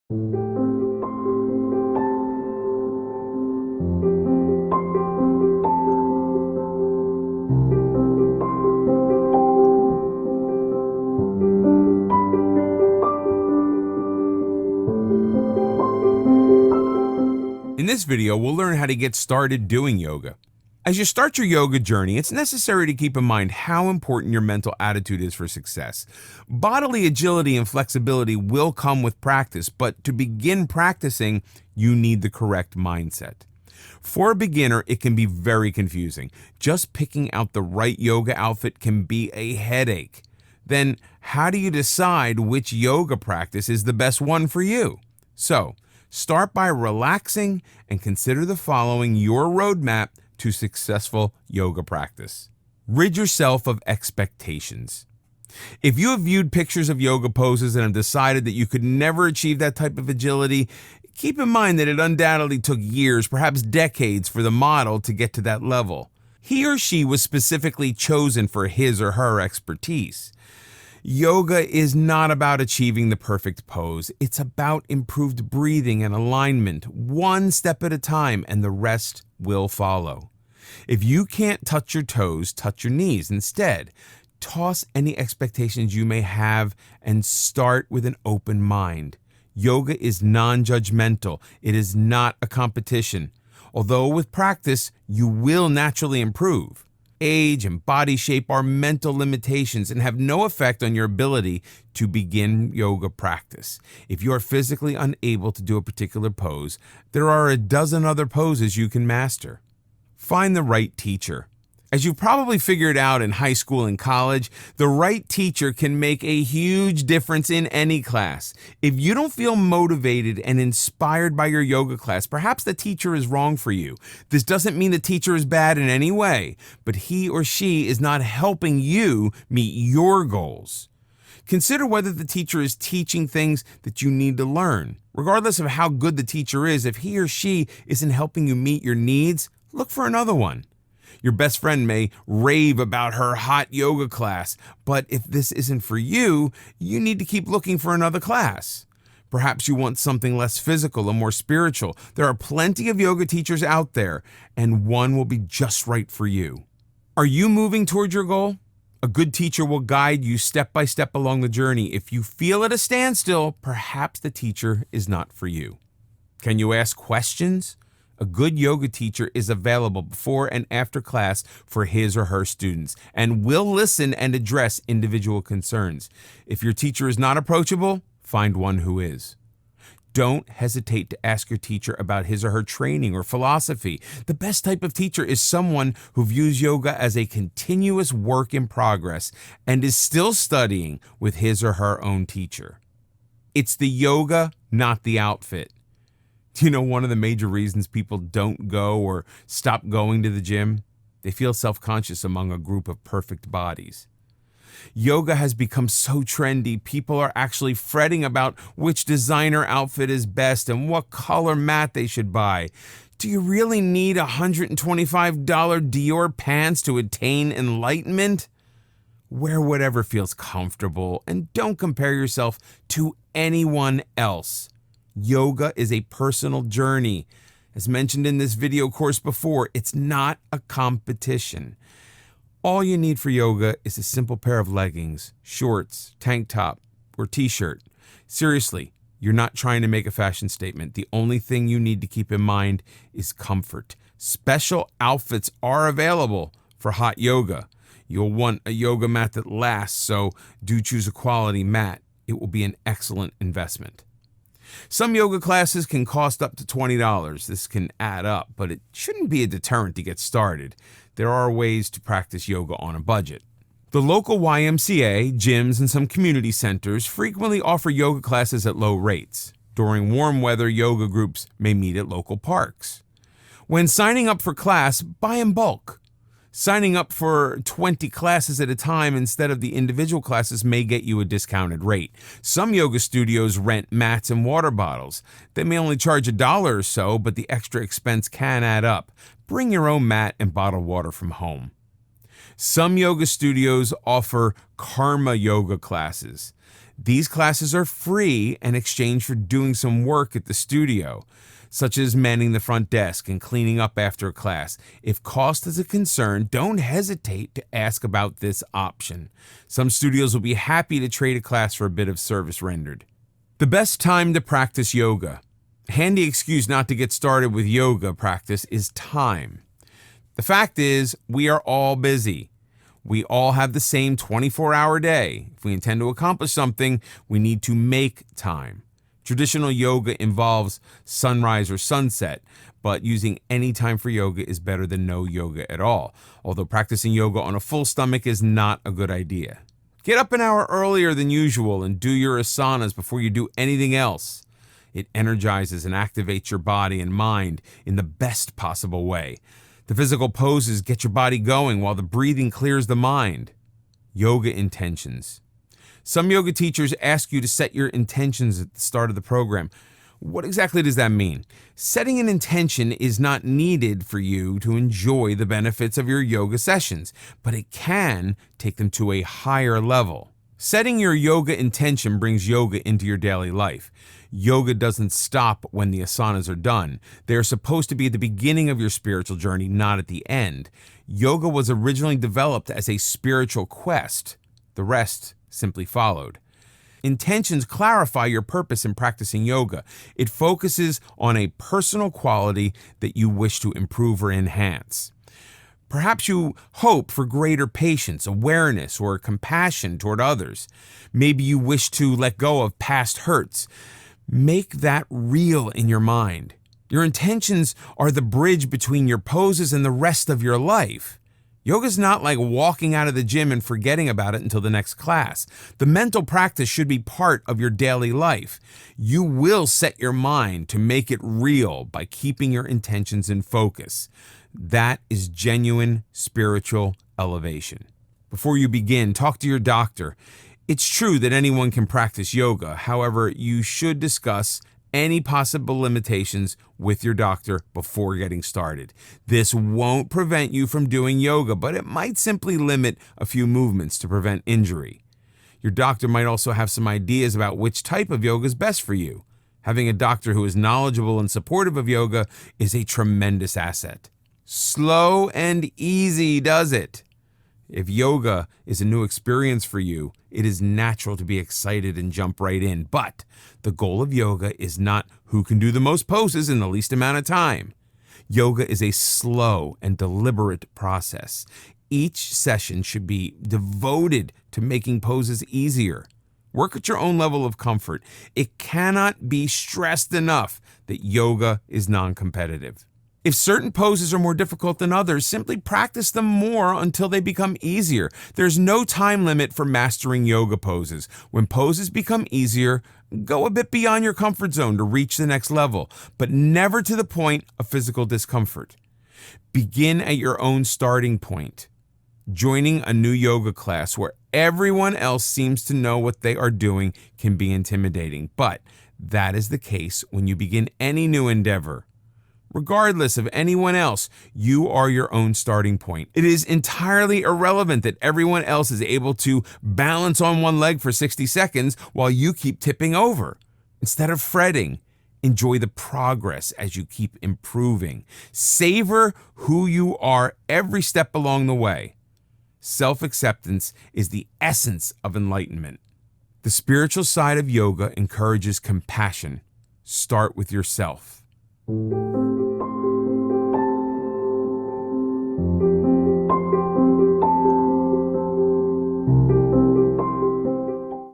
In this video, we'll learn how to get started doing yoga. As you start your yoga journey, it's necessary to keep in mind how important your mental attitude is for success. Bodily agility and flexibility will come with practice, but to begin practicing, you need the correct mindset. For a beginner, it can be very confusing. Just picking out the right yoga outfit can be a headache. Then, how do you decide which yoga practice is the best one for you? So, start by relaxing and consider the following your roadmap to successful yoga practice. Rid yourself of expectations. If you have viewed pictures of yoga poses and have decided that you could never achieve that type of agility, keep in mind that it undoubtedly took years, perhaps decades, for the model to get to that level. He or she was specifically chosen for his or her expertise. Yoga is not about achieving the perfect pose. It's about improved breathing and alignment, one step at a time, and the rest will follow. If you can't touch your toes, touch your knees instead. Toss any expectations you may have and start with an open mind. Yoga is non-judgmental. It is not a competition. Although with practice, you will naturally improve. Age and body shape are mental limitations and have no effect on your ability to begin yoga practice. If you are physically unable to do a particular pose, there are a dozen other poses you can master. Find the right teacher. As you've probably figured out in high school and college, the right teacher can make a huge difference in any class. If you don't feel motivated and inspired by your yoga class, perhaps the teacher is wrong for you. This doesn't mean the teacher is bad in any way, but he or she is not helping you meet your goals. Consider whether the teacher is teaching things that you need to learn. Regardless of how good the teacher is, if he or she isn't helping you meet your needs, look for another one. Your best friend may rave about her hot yoga class, but if this isn't for you, you need to keep looking for another class. Perhaps you want something less physical and more spiritual. There are plenty of yoga teachers out there, and one will be just right for you. Are you moving toward your goal? A good teacher will guide you step by step along the journey. If you feel at a standstill, perhaps the teacher is not for you. Can you ask questions? A good yoga teacher is available before and after class for his or her students and will listen and address individual concerns. If your teacher is not approachable, find one who is. Don't hesitate to ask your teacher about his or her training or philosophy. The best type of teacher is someone who views yoga as a continuous work in progress and is still studying with his or her own teacher. It's the yoga, not the outfit. Do you know one of the major reasons people don't go or stop going to the gym? They feel self-conscious among a group of perfect bodies. Yoga has become so trendy, people are actually fretting about which designer outfit is best and what color mat they should buy. Do you really need $125 Dior pants to attain enlightenment? Wear whatever feels comfortable and don't compare yourself to anyone else. Yoga is a personal journey. As mentioned in this video course before, it's not a competition. All you need for yoga is a simple pair of leggings, shorts, tank top, or t-shirt. Seriously, you're not trying to make a fashion statement. The only thing you need to keep in mind is comfort. Special outfits are available for hot yoga. You'll want a yoga mat that lasts, so do choose a quality mat. It will be an excellent investment. Some yoga classes can cost up to $20. This can add up, but it shouldn't be a deterrent to get started. There are ways to practice yoga on a budget. The local YMCA, gyms, and some community centers frequently offer yoga classes at low rates. During warm weather, yoga groups may meet at local parks. When signing up for class, buy in bulk. Signing up for 20 classes at a time instead of the individual classes may get you a discounted rate. Some yoga studios rent mats and water bottles. They may only charge $1 or so, but the extra expense can add up. Bring your own mat and bottled water from home. Some yoga studios offer karma yoga classes. These classes are free in exchange for doing some work at the studio, such as manning the front desk and cleaning up after a class. If cost is a concern, don't hesitate to ask about this option. Some studios will be happy to trade a class for a bit of service rendered. The best time to practice yoga. Handy excuse not to get started with yoga practice is time. The fact is, we are all busy. We all have the same 24-hour day. If we intend to accomplish something, we need to make time. Traditional yoga involves sunrise or sunset, but using any time for yoga is better than no yoga at all, although practicing yoga on a full stomach is not a good idea. Get up an hour earlier than usual and do your asanas before you do anything else. It energizes and activates your body and mind in the best possible way. The physical poses get your body going while the breathing clears the mind. Yoga intentions. Some yoga teachers ask you to set your intentions at the start of the program. What exactly does that mean? Setting an intention is not needed for you to enjoy the benefits of your yoga sessions, but it can take them to a higher level. Setting your yoga intention brings yoga into your daily life. Yoga doesn't stop when the asanas are done. They are supposed to be at the beginning of your spiritual journey, not at the end. Yoga was originally developed as a spiritual quest. The rest simply followed. Intentions clarify your purpose in practicing yoga. It focuses on a personal quality that you wish to improve or enhance. Perhaps you hope for greater patience, awareness, or compassion toward others. Maybe you wish to let go of past hurts. Make that real in your mind. Your intentions are the bridge between your poses and the rest of your life. Yoga's not like walking out of the gym and forgetting about it until the next class. The mental practice should be part of your daily life. You will set your mind to make it real by keeping your intentions in focus. That is genuine spiritual elevation. Before you begin, talk to your doctor. It's true that anyone can practice yoga. However, you should discuss any possible limitations with your doctor before getting started. This won't prevent you from doing yoga, but it might simply limit a few movements to prevent injury. Your doctor might also have some ideas about which type of yoga is best for you. Having a doctor who is knowledgeable and supportive of yoga is a tremendous asset. Slow and easy does it. If yoga is a new experience for you, it is natural to be excited and jump right in. But the goal of yoga is not who can do the most poses in the least amount of time. Yoga is a slow and deliberate process. Each session should be devoted to making poses easier. Work at your own level of comfort. It cannot be stressed enough that yoga is non-competitive. If certain poses are more difficult than others, simply practice them more until they become easier. There's no time limit for mastering yoga poses. When poses become easier, go a bit beyond your comfort zone to reach the next level, but never to the point of physical discomfort. Begin at your own starting point. Joining a new yoga class where everyone else seems to know what they are doing can be intimidating, but that is the case when you begin any new endeavor. Regardless of anyone else, you are your own starting point. It is entirely irrelevant that everyone else is able to balance on one leg for 60 seconds while you keep tipping over. Instead of fretting, enjoy the progress as you keep improving. Savor who you are every step along the way. Self-acceptance is the essence of enlightenment. The spiritual side of yoga encourages compassion. Start with yourself.